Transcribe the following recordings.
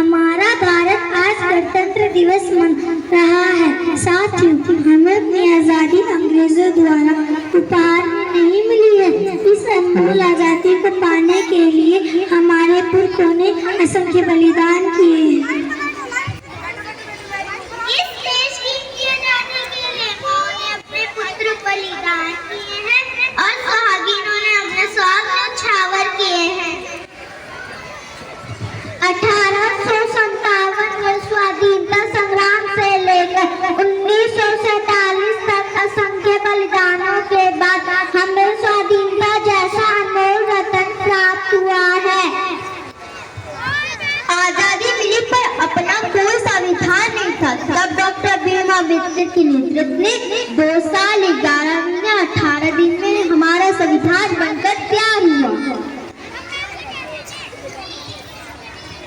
हमारा भारत आज गणतंत्र दिवस मना रहा है। साथियों, हमें अपनी आजादी अंग्रेजों द्वारा उपहार में नहीं मिली है। इस अनमोल आजादी को पाने के लिए हमारे पुरखों ने असंख्य बलिदान किए हैं। इस देश की आजादी के लिए उन्होंने अपने पुत्र बलिदान किए हैं और सुहागिनों ने अपने स्वास्थ्य न्यौछावर किए हैं। 1857 में स्वाधीनता संग्राम से लेकर 1947 तक असंख्य बलिदानों के बाद हमें स्वाधीनता जैसा अनमोल रत्न प्राप्त हुआ है। आजादी मिली पर अपना कोई संविधान नहीं था। तब डॉक्टर भीम अम्बेडकर के नेतृत्व में 2 साल 11 महीने 18 दिन में हमारा संविधान बनकर तैयार हुआ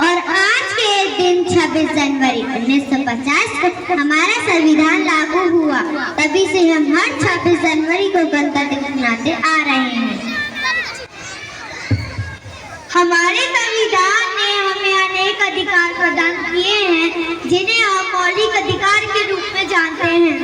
और आज के दिन 26 जनवरी 1950 को हमारा संविधान लागू हुआ। तभी से हम हर 26 जनवरी को गणतंत्र दिवस मनाते आ रहे हैं। हमारे संविधान ने हमें अनेक अधिकार प्रदान किए हैं जिन्हें हम मौलिक अधिकार के रूप में जानते हैं।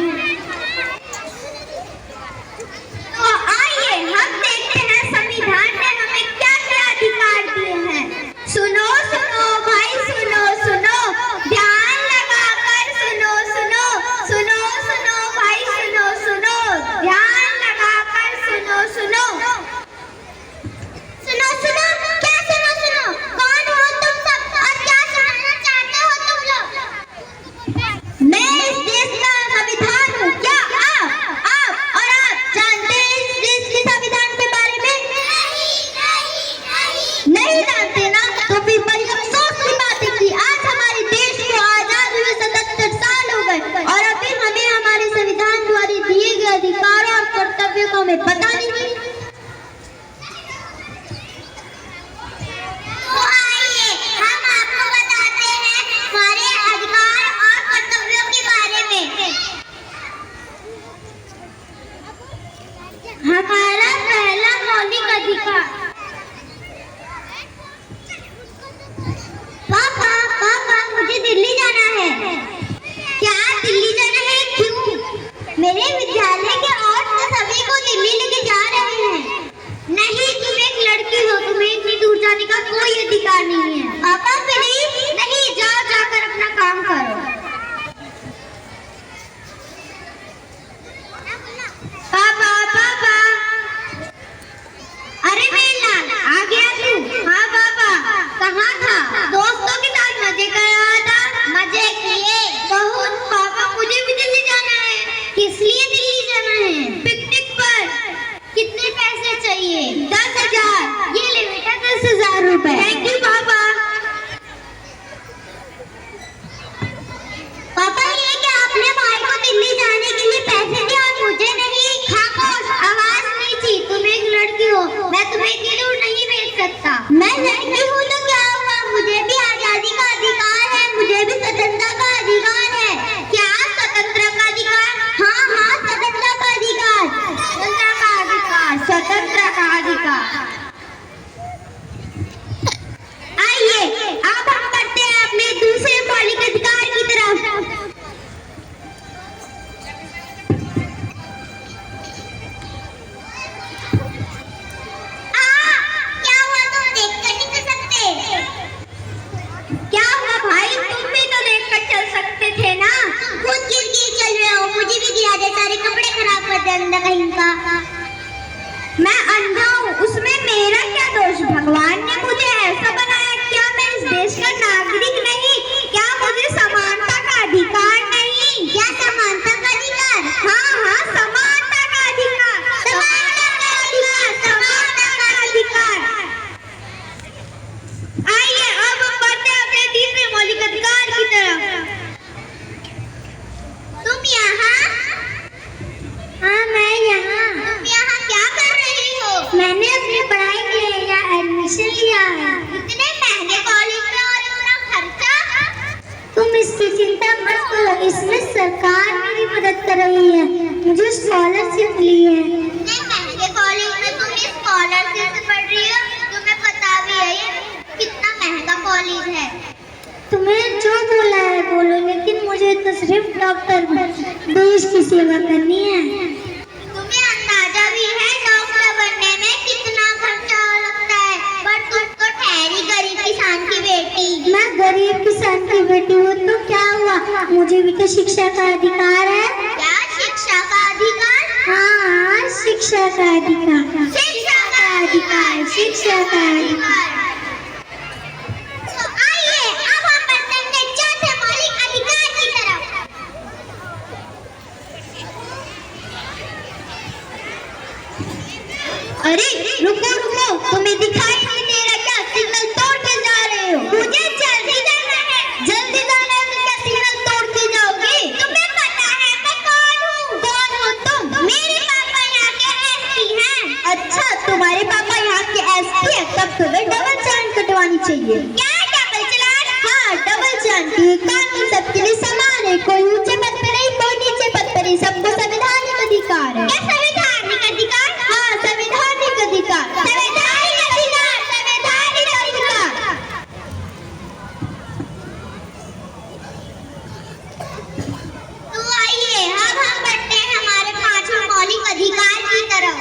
तो आइए हम देखते हैं संविधान ने हमें क्या क्या अधिकार दिए हैं। सुनो सुनो भाई सुनो सुनो, ध्यान लगाकर सुनो सुनो, सुनो सुनो भाई सुनो सुनो, ध्यान लगाकर सुनो सुनो। सुनो सुनो, क्या सुनो सुनो? कौन हो तुम सब और क्या सुनाना चाहते हो तुम लोग? मैं इस देश का संविधान हूँ। क्या आप और आप जानते हैं इस देश के संविधान के बारे में? नहीं जानते ना? तो फिर बड़ी अफसोस की बात है कि आज हमारे देश को आजाद हुए 77 साल हो गए और अभी हमें हमारे संविधान द्वारा दिए गए अधिकारों और कर्तव्यों को हमें पता नहीं। तो आइए हम आपको बताते हैं हमारे अधिकार और कर्तव्यों के बारे में। हमारा पहला मौलिक अधिकार। पापा पापा मुझे दिल्ली जाना है। क्या दिल्ली जाना है? क्यों? मेरे विद्यालय के और सभी को दिल्ली लेके जा रहे हैं। नहीं, तुम एक लड़की हो, तुम्हें इतनी दूर जाने का कोई अधिकार नहीं है। पापा प्लीज, नहीं, जाओ जाकर अपना काम करो। पापा पापा, अरे बेलाल आ गया तू? हाँ पापा। कहाँ था? दोस्तों के साथ मजे कर रहा था। मजे किए बहुत। पापा मुझे भी दिल्ली जाना है। किस लिए दिल्ली जाना है? पिकनिक पर। कितने पैसे चाहिए? 10,000। ये ले बेटा 10,000 रुपए। थैंक यू पापा। पापा ये क्या आपने भाई को दिल्ली जाने के लिए पैसे दिए और मुझे नहीं? खामोश, आवाज नीची। तुम एक लड़की हो, मैं तुम्हें इतनी दूर नहीं भेज सकता। मैं लड़की हूँ तो क्या हुआ? मुझे भी आजादी का अधिकार है, मुझे भी स्वतंत्रता का अधिकार है। क्या स्वतंत्रता का अधिकार? हाँ हाँ, स्वतंत्रता का अधिकार। स्वतंत्रता का अधिकार, स्वतंत्रता का अधिकार। आइए अब हम बढ़ते हैं अपने दूसरे मौलिक अधिकार की तरफ। क्या हुआ? तुम देखकर नहीं चल सकते? क्या हुआ भाई? तुम भी तो देखकर चल सकते थे ना? खुद गिर गिर चल रहे हो, मुझे भी गिरा दे। सारे कपड़े खराब कर दे अंधा कहीं का। मैं अंधा हूँ, उसमें मेरा क्या दोष? भगवान ने मुझे ऐसा बनाया। क्या मैं इस देश का नागरिक नहीं? क्या मुझे समानता का अधिकार नहीं? क्या समानता का अधिकार? हाँ हाँ, समानता का अधिकार, समानता का अधिकार, समानता का अधिकार। आइए अब हम बढ़ते हैं अपने तीसरे मौलिक अधिकार की तरफ। तुम यहाँ? हाँ मैं यहाँ। तुम यहाँ क्या कर रही हो? मैंने अपनी पढ़ाई के लिए यहाँ एडमिशन लिया है। इतने महंगे कॉलेज में और इतना खर्चा? तुम इसकी चिंता मत करो, इसमें सरकार मेरी मदद कर रही है। मुझे स्कॉलरशिप मिली है। इतने महंगे कॉलेज में तुम स्कॉलरशिप से पढ़ रही हो? तुम्हें पता भी है ये कितना महंगा कॉलेज है। तुम्हें डॉक्टर देश की सेवा करनी है। तुम्हें अंदाजा भी है डॉक्टर बनने में कितना खर्चा लगता है, पर तुम तो ठहरी गरीब किसान की बेटी। मैं गरीब किसान की बेटी हूँ तो क्या हुआ, मुझे भी तो शिक्षा का अधिकार है। क्या शिक्षा का अधिकार? हाँ, शिक्षा का अधिकार, शिक्षा का अधिकार, शिक्षा का अधिकार। तो आइए अब हम बढ़ते हैं चौथे मौलिक अधिकार की तरफ। अरे रुको रुको, तुम्हें दिखाई नहीं दे रहा क्या? सिग्नल तोड़ के जा रहे हो। मुझे जल्दी जाना है। जल्दी जाना है तो क्या सिग्नल तोड़ के जाओगे? तुम्हें पता है मैं कौन हूँ? कौन हो तुम? मेरे पापा यहाँ के एसपी हैं। अच्छा, तुम्हारे पापा यहाँ के एसपी है, तब तुम्हें डबल चांद कटवानी चाहिए। क्या डबल चलान? हाँ, डबल चांद की कानून सबके लिए समान है, कोई ऊंचे पद पे नहीं, कोई नीचे पद पे नहीं, सबको संवैधानिक अधिकार है। क्या संवैधानिक अधिकार? हाँ, संवैधानिक अधिकार, संवैधानिक अधिकार, संवैधानिक अधिकार। तो आइए अब हम बढ़ते हैं हमारे पांचवें मौलिक अधिकार की तरफ।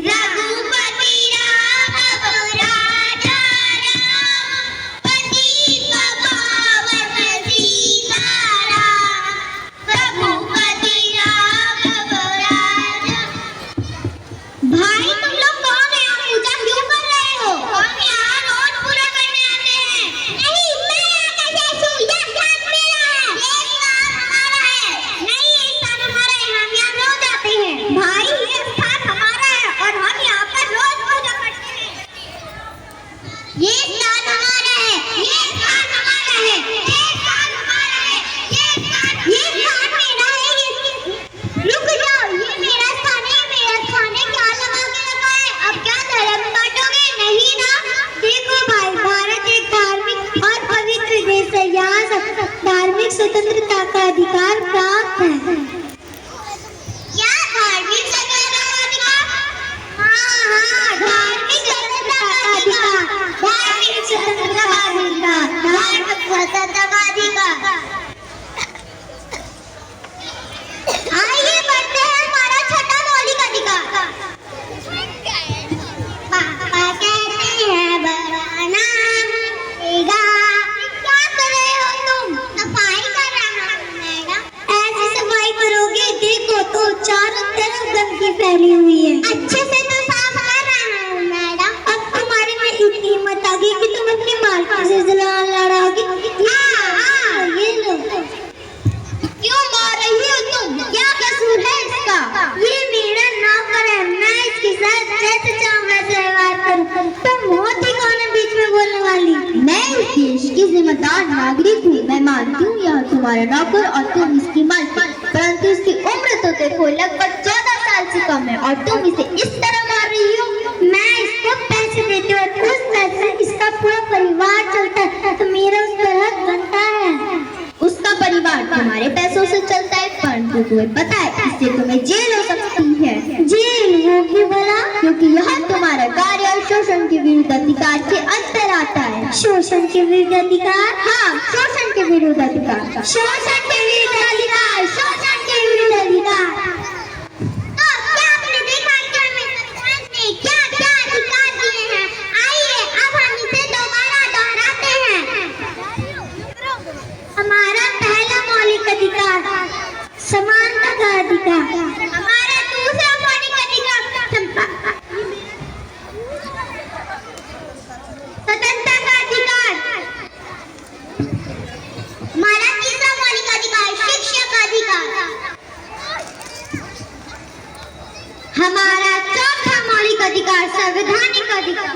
रघुपति राघव राजा राम, पतित पावन सीताराम। रघुपति राघव राजा। भाई तुम लोग कौन है? आप पूजा क्यों कर रहे हो? हम यहाँ रोज पूरा करने आते हैं। नहीं, मैं यहाँ कैसे छू? यह स्थान मेरा है। ये स्थान हमारा है। नहीं, ये स्थान हमारा है, हम यहाँ रोज आते हैं। भाई ये स्थान हमारा है और हम यहाँ पर रोज पूजा करते हैं। ये स्थान हमारा है। ये स्थान हमारा है। ये स्थान हमारा है। ये स्थान मेरा है। रुक जाओ, ये मेरा स्थान है, मेरा स्थान है। क्या लगा के रखा है? अब क्या धर्म बांटोगे? नहीं ना। देखो भाई, भारत एक धार्मिक और पवित्र देश है, यहाँ सब धार्मिक स्वतंत्रता का अधिकार प्राप्त है। क्या धार्मिक स्वतंत्रता का अधिकार? हाँ, धार्मिक स्वतंत्रता का अधिकार, धार्मिक स्वतंत्रता का अधिकार, धार्मिक स्वतंत्रता का अधिकार। आइए बढ़ते हैं हमारा छठा मौलिक अधिकार। पापा कहते हैं बड़ा नाम देगा। क्या कर रहे हो तुम? सफाई कर रहा हूँ मैडम। ऐसी सफाई करोगे, देखो तो चारों तरफ गंदगी फैली हुई है। अच्छे से तो साफ कर रहा हूँ मैडम। अब तुम्हारे में इतनी हिम्मत आ गई कि तुम अपनी मालकिन से जलाल लड़ाओगे। हाँ, ये लो। क्यों मार रही हो तुम? क्या कसूर है इसका? ये मेरा नौकर है, मैं इसके साथ जैसे चाहूँ वैसे व्यवहार करूँ। तुम बहुत ही कौन है बीच में बोलने वाली? मैं इस देश की जिम्मेदार नागरिक हूँ। मैं मानती हूँ यह तुम्हारा नौकर और तुम इसकी मालकिन, परंतु इसकी उम्र तो देखो लगभग 14 साल से कम है और तुम इसे इस तरह मार रही हो। मैं इसको पैसे देती हूँ और उस पैसे से इसका पूरा परिवार चलता है, तो मेरा उस पर हक बनता है। उसका परिवार तुम्हारे पैसों से चलता है, परंतु तुम्हें पता है इससे तुम्हें जेल हो सकती है। जेल होगी भला? क्योंकि यह तुम्हारा कार्य और शोषण के विरुद्ध अधिकार के अंतर आता है। शोषण के विरुद्ध अधिकार? हाँ, शोषण के विरुद्ध अधिकार। शोषण के विरुद्ध अधिकार, शोषण के विरुद्ध अधिकार। तो क्या आपने देखा कि हमें संविधान ने क्या-क्या अधिकार दिए हैं? आइए अब हम इसे दोबारा दोहराते हैं। हमारा पहला मौलिक अधिकार समानता का अधिकार। हमारा दूसरा मौलिक अधिकार स्वतंत्रता का अधिकार। हमारा तीसरा मौलिक अधिकार शिक्षा का अधिकार। हमारा चौथा मौलिक अधिकार संवैधानिक अधिकार।